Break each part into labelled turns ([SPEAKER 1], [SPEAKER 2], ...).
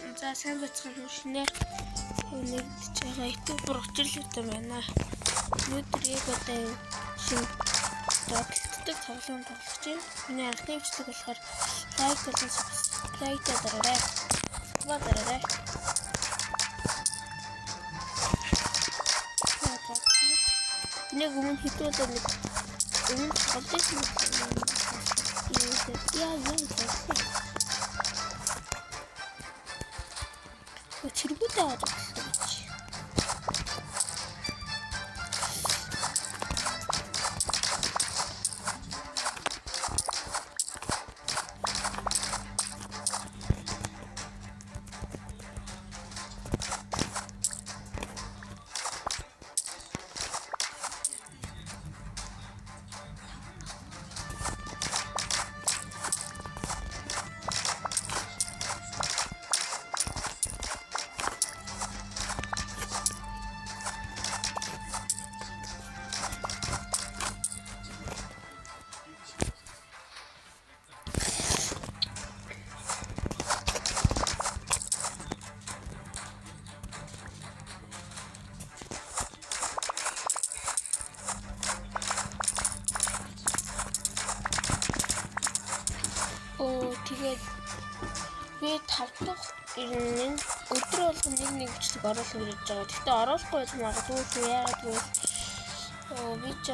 [SPEAKER 1] За сайн бацхан шинээр нэгдэж байгаа YouTube урагчлалтай байна. Өнөөдөр яг одоо шинэ доотлолттой тоглоом тоглож байна. Миний анхны бичлэг болохоор лайк болон сабскрайб дараарай. Нэг өмнө хэдүүлээ нэг өмнө тоглож Чиргүүтэй аваад байна. Тэгээд би 5 дахь өдөр болгон нэг бичлэг оруулах гэж байгаа. Гэхдээ оруулахгүй байж магадгүй шүү. Яагаад гэвэл би ч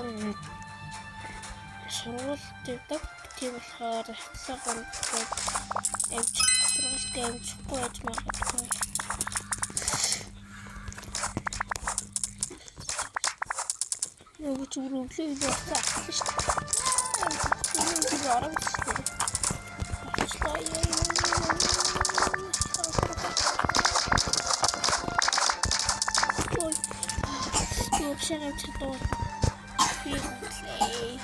[SPEAKER 1] сургуульд явдаг. Тийм болохоор хацлагаар сургуульд амжихгүй байж магадгүй. Нэг зүгээр өглөө явсан шүү дээ. Энэ оруулах шүү дээ. Шарам чадвар хийлээ.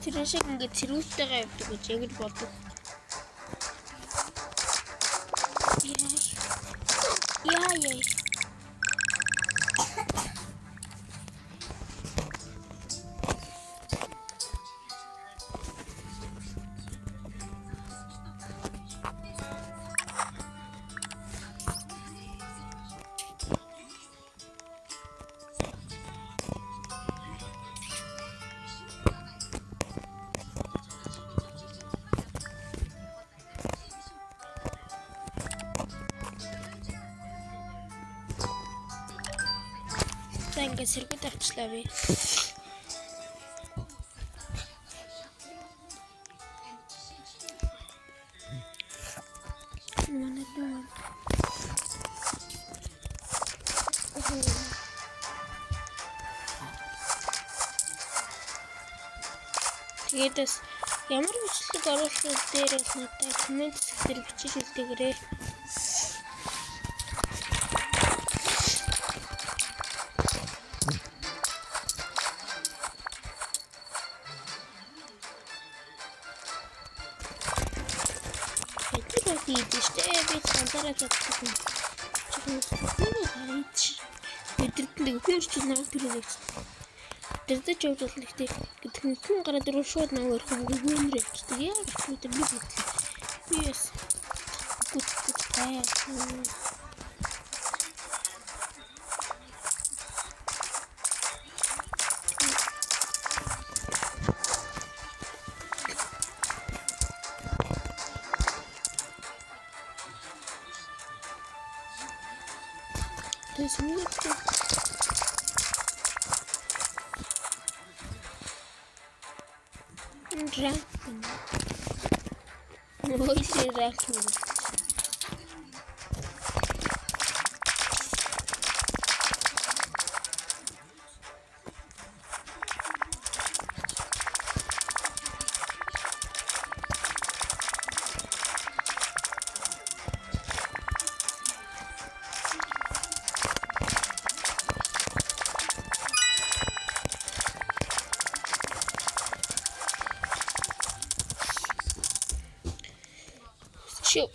[SPEAKER 1] Тэр шиг ингээд цэрүүлтэйгээ явдаг гэж яг л болдог. Яа. Ингээд сэргүүд авчлаа би. Тэгээд ямар бичлэг оруулах дээр надад комент дээр бичиж үлдээгээрэй. Тэрдэж явж бол нэгтэй хүн гараад ирвэл шууд намайг хөвгөөнөр явчихдаг. Яа гэвэл би бодлоо. Би яс. Shoot.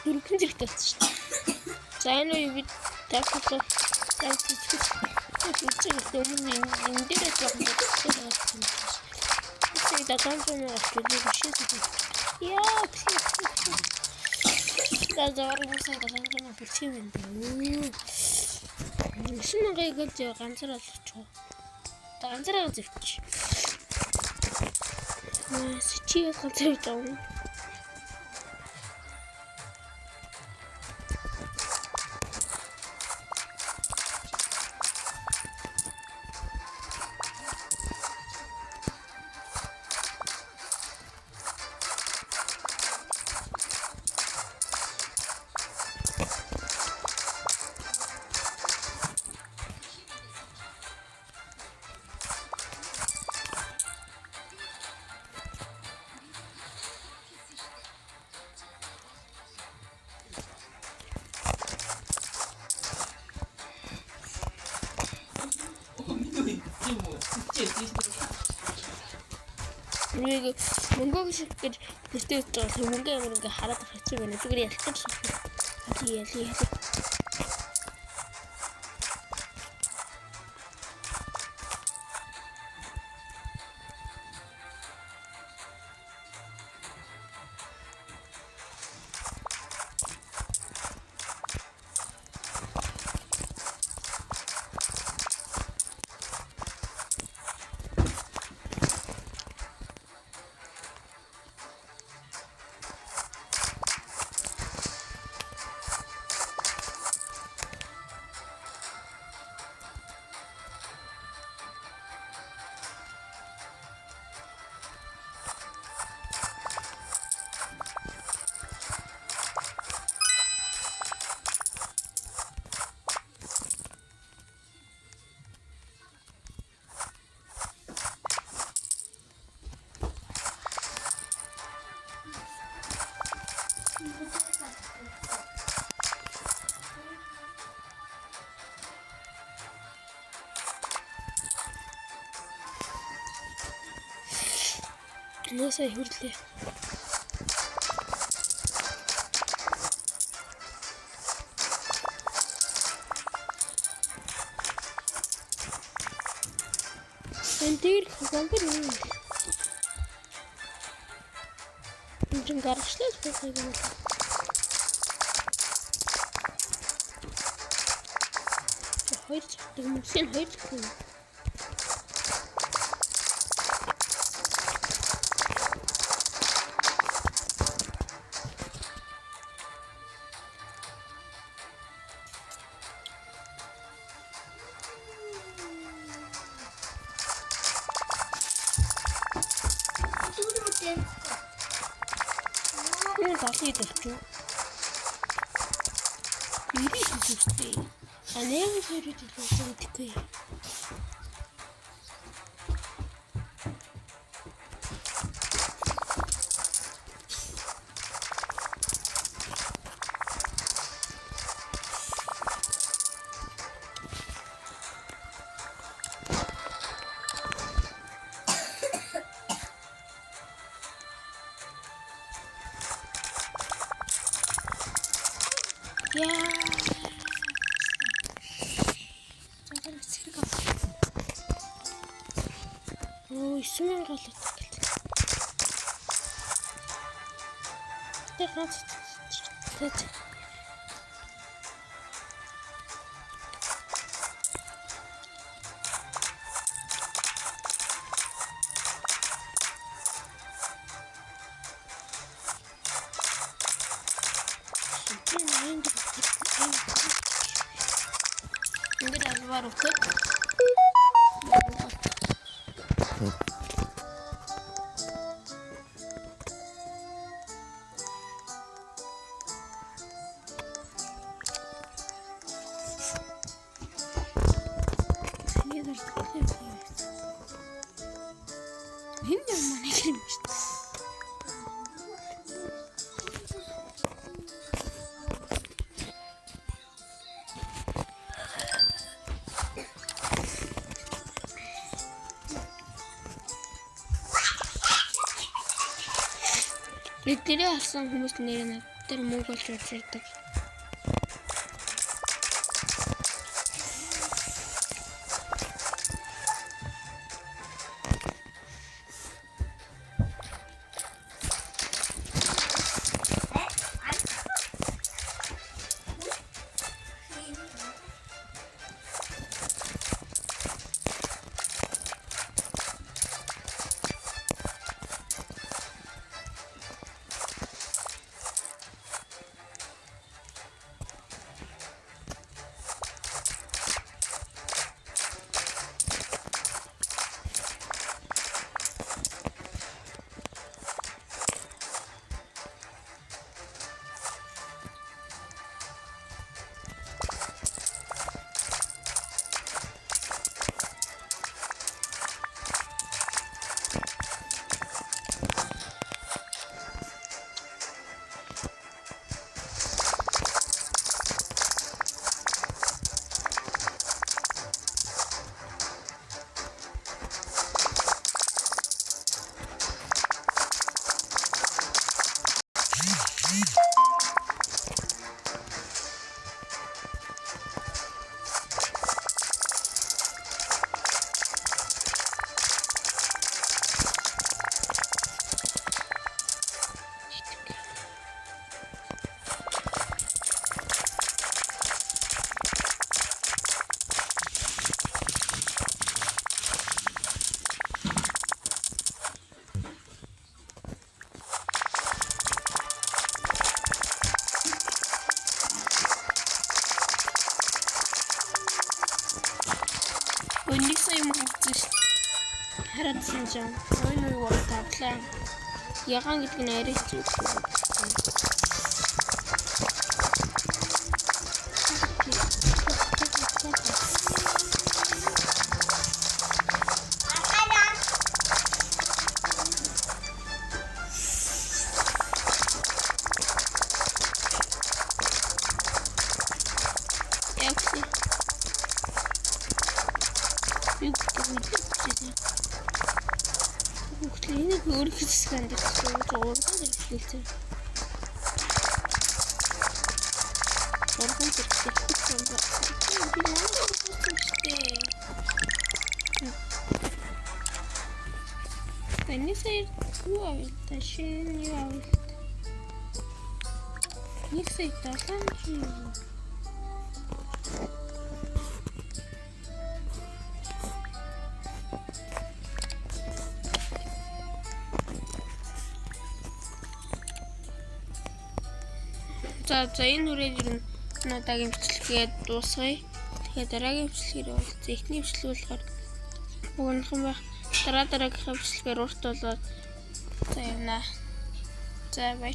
[SPEAKER 1] Дөрвөн зэрэг тавьчихсан шүү дээ. За энэ үе бид тавьчихсан. Энэ дээр жоохон бодсон. Тэгээд дагаан очиж бишээ. Яа. Дагаан бүрчим юм дээ. Шинэгээ гэлж ганцаараа л очих. Ганцаараа зөвч. Чи ганцаараа зав. Нэг мөнгө шиг гэж гэртээ утгаа мөнгө ямар ингээ хараад хэцүү байна. Зүгээр ялах гэж яли. Насаа хүрлээ. Эндэр хавангар юм. Энд гаргачлаа специаль юм. Хоёр цагт мөсийн хоёр цаг. Дали дэлчүү. Ирэх зүйлстэй. Анаа хэрэг дэлгүүр гэдэггүй. Ой, сүмэн голод. Тэг ганц. Ингээд алвар өгөх. Эдгээрээ харсан хүмүүс нэр нь тэр мөнгө болж үзэрдэг. Нэг сая юм үзсэн. Хараадсан жаа. Ой юу тавлаа. Ягаан гэдэг нь арай хэцүү. Ini gue kesukaan deh, cowok kan dari kecil. Orang kan kecil sampai gimana deh. Ini saya dua, tashin ya. Ini saya tahan sih. За энэ үрээд ер нь надаагийн бичлэгээ дуусгая. Тэгэхээр дараагийн бичлэгээр бол техник бичлэг болохоор өгнөх юм байх. Дараагийнхаа бичлэгээр урт болоод за явна. За бай.